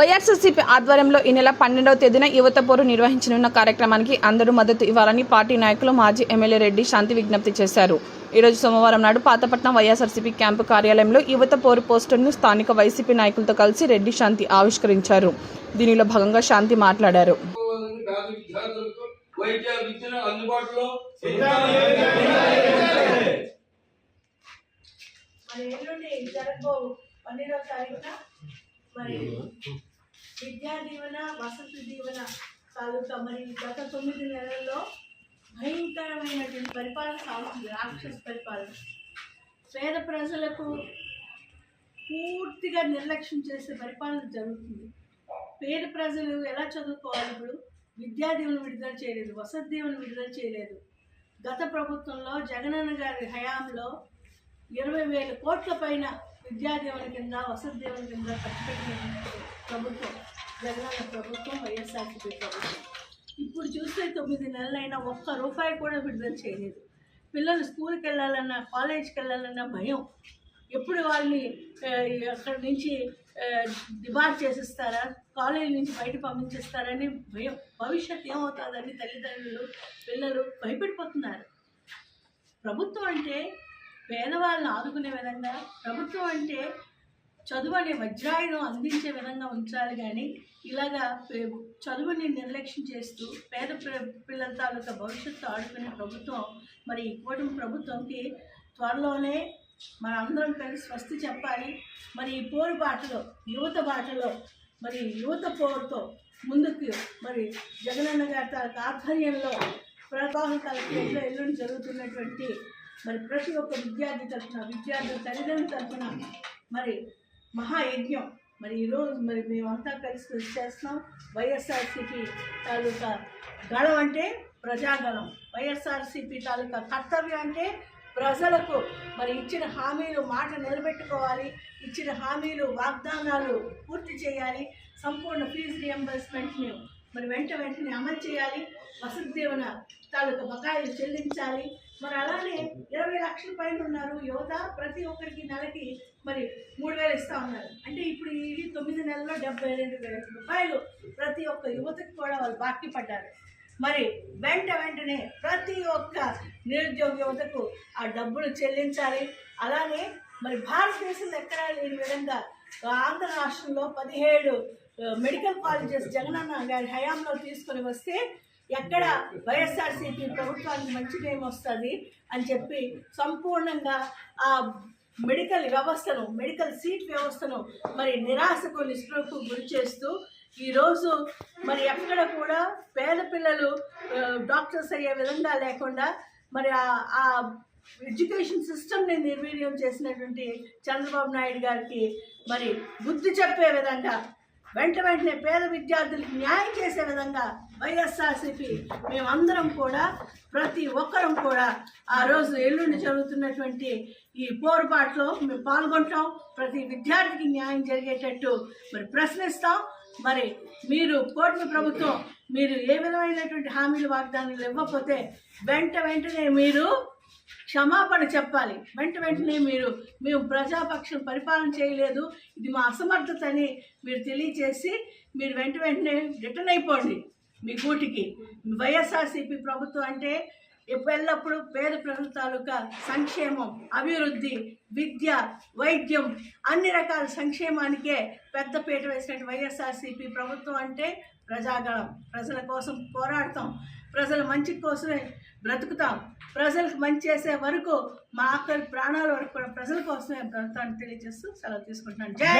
వైఎస్ఆర్సీపీ ఆధ్వర్యంలో ఈ నెల 12వ తేదీన యువత పోరు నిర్వహించనున్న కార్యక్రమానికి అందరూ మద్దతు ఇవ్వాలని పార్టీ నాయకులు మాజీ ఎమ్మెల్యే రెడ్డి శాంతి విజ్ఞప్తి చేశారు. ఈరోజు సోమవారం నాడు పాతపట్నం వైఎస్ఆర్సీపీ క్యాంపు కార్యాలయంలో యువత పోరు పోస్టర్ను స్థానిక వైసీపీ నాయకులతో కలిసి రెడ్డి శాంతి ఆవిష్కరించారు. దీనిలో భాగంగా శాంతి మాట్లాడారు. మరి విద్యా దీవెన వసతి దీవెన తాలూకా మరి గత 9 నెలల్లో భయంకరమైనటువంటి పరిపాలన సాగుతుంది. రాక్షస పరిపాలన పేద ప్రజలకు పూర్తిగా నిర్లక్ష్యం చేసే పరిపాలన జరుగుతుంది. పేద ప్రజలు ఎలా చదువుకోవాలి? ఇప్పుడు విద్యా దీవెన విడుదల చేయలేదు, వసతి దీవెన విడుదల చేయలేదు. గత ప్రభుత్వంలో జగనన్న గారి హయాంలో 20,000 కోట్ల పైన విద్యా దీవెన కింద వసతి దీవెన కింద ఖర్చు పెట్టిన ప్రభుత్వం జగనన్న ప్రభుత్వం, వైఎస్ఆర్సీపీ ప్రభుత్వం. ఇప్పుడు చూస్తే 9 నెలలైనా ఒక్క రూపాయి కూడా విడుదల చేయలేదు. పిల్లలు స్కూల్కి వెళ్ళాలన్నా, కాలేజీకి వెళ్ళాలన్నా భయం. ఎప్పుడు వాళ్ళని అక్కడి నుంచి డిబార్ చేసిస్తారా, కాలేజీ నుంచి బయట పంపించేస్తారని భయం. భవిష్యత్తు ఏమవుతుందని తల్లిదండ్రులు, పిల్లలు భయపడిపోతున్నారు. ప్రభుత్వం అంటే పేదవాళ్ళని ఆదుకునే విధంగా, ప్రభుత్వం అంటే చదువు అనే వజ్రాయుధం అందించే విధంగా ఉంచాలి. కానీ ఇలాగా చదువుని నిర్లక్ష్యం చేస్తూ పేద పిల్లల తాలూకా భవిష్యత్తు ఆడుకునే ప్రభుత్వం మరి ఈ కూటమి ప్రభుత్వంకి త్వరలోనే మనందరం కలిసి స్వస్తి చెప్పాలి. మరి ఈ పోరు బాటలో, యువత బాటలో, మరి యువత పోరుతో ముందుకు మరి జగనన్న గారి తాలూకా ఆధ్వర్యంలో ప్రకాశం కలెక్టరేట్లో ఎల్లుండి జరుగుతున్నటువంటి మరి ప్రతి ఒక్క విద్యార్థి తరఫున, విద్యార్థుల తల్లిదండ్రుల తరఫున మరి మహాయజ్ఞం మరి ఈరోజు మరి మేమంతా కలిసి చేస్తున్నాం. వైఎస్ఆర్సీపీ తాలూకా గళం అంటే ప్రజాగళం, వైఎస్ఆర్సీపీ తాలూకా కర్తవ్యం అంటే ప్రజలకు మరి ఇచ్చిన హామీలు మాట నిలబెట్టుకోవాలి, ఇచ్చిన హామీలు వాగ్దానాలు పూర్తి చేయాలి, సంపూర్ణ ఫీజు రియంబర్స్మెంట్ని మరి వెంటనే అమలు చేయాలి, వసతి దీవెన తాలూకా బకాయిలు చెల్లించాలి. మరి అలానే 20 లక్షల పైన ఉన్నారు యువత, ప్రతి ఒక్కరికి నెలకి మరి 3,000 ఇస్తూ ఉన్నారు. అంటే ఇప్పుడు ఇది 9 నెలల్లో 72,000 రూపాయలు ప్రతి ఒక్క యువతకి కూడా వాళ్ళు బాకీ పడ్డారు. మరి వెంటనే ప్రతి ఒక్క నిరుద్యోగ యువతకు ఆ డబ్బులు చెల్లించాలి. అలానే మరి భారతదేశంలో ఎక్కడా లేని విధంగా ఆంధ్ర రాష్ట్రంలో 17 మెడికల్ కాలేజెస్ జగనన్న గారి హయాంలో తీసుకొని వస్తే ఎక్కడ వైఎస్ఆర్సీపీ ప్రభుత్వానికి మంచి టైం వస్తుంది అని చెప్పి సంపూర్ణంగా ఆ మెడికల్ వ్యవస్థను, మెడికల్ సీట్ వ్యవస్థను మరి నిరాశకు, నిస్పృహకు గురి చేస్తూ ఈరోజు మరి ఎక్కడ కూడా పేద పిల్లలు డాక్టర్స్ అయ్యే విధంగా లేకుండా మరి ఆ ఎడ్యుకేషన్ సిస్టమ్ని నిర్వీర్యం చేసినటువంటి చంద్రబాబు నాయుడు గారికి మరి బుద్ధి చెప్పే విధంగా వెంటనే పేద విద్యార్థులకు న్యాయం చేసే విధంగా వైఎస్ఆర్సీపీ మేమందరం కూడా, ప్రతి ఒక్కరం కూడా ఆ రోజు ఎల్లుండి జరుగుతున్నటువంటి ఈ పోరుబాటులో మేము పాల్గొంటాం. ప్రతి విద్యార్థికి న్యాయం జరిగేటట్టు మరి ప్రశ్నిస్తాం. మరి మీరు కూటమి ప్రభుత్వం మీరు ఏ విధమైనటువంటి హామీలు, వాగ్దానాలు ఇవ్వకపోతే వెంటనే మీరు క్షమాపణ చెప్పాలి. వెంటనే మేము ప్రజాపక్షం పరిపాలన చేయలేదు, ఇది మా అసమర్థత అని మీరు తెలియచేసి మీరు వెంటనే రిటర్న్ అయిపోండి మీ గూటికి. వైఎస్ఆర్సీపీ ప్రభుత్వం అంటే ఎల్లప్పుడూ పేద ప్రజల తాలూకా సంక్షేమం, అభివృద్ధి, విద్య, వైద్యం అన్ని రకాల సంక్షేమానికే పెద్దపీట వేసినట్టు వైఎస్ఆర్సీపీ ప్రభుత్వం అంటే ప్రజాగళం. ప్రజల కోసం పోరాడతాం, ప్రజల మంచి కోసమే బ్రతుకుతాం, ప్రజలకు మంచి చేసే వరకు మా ఆఖరి ప్రాణాల వరకు కూడా ప్రజల కోసమే బ్రతుకుతాను తెలియజేస్తూ సెలవు తీసుకుంటున్నాను. జై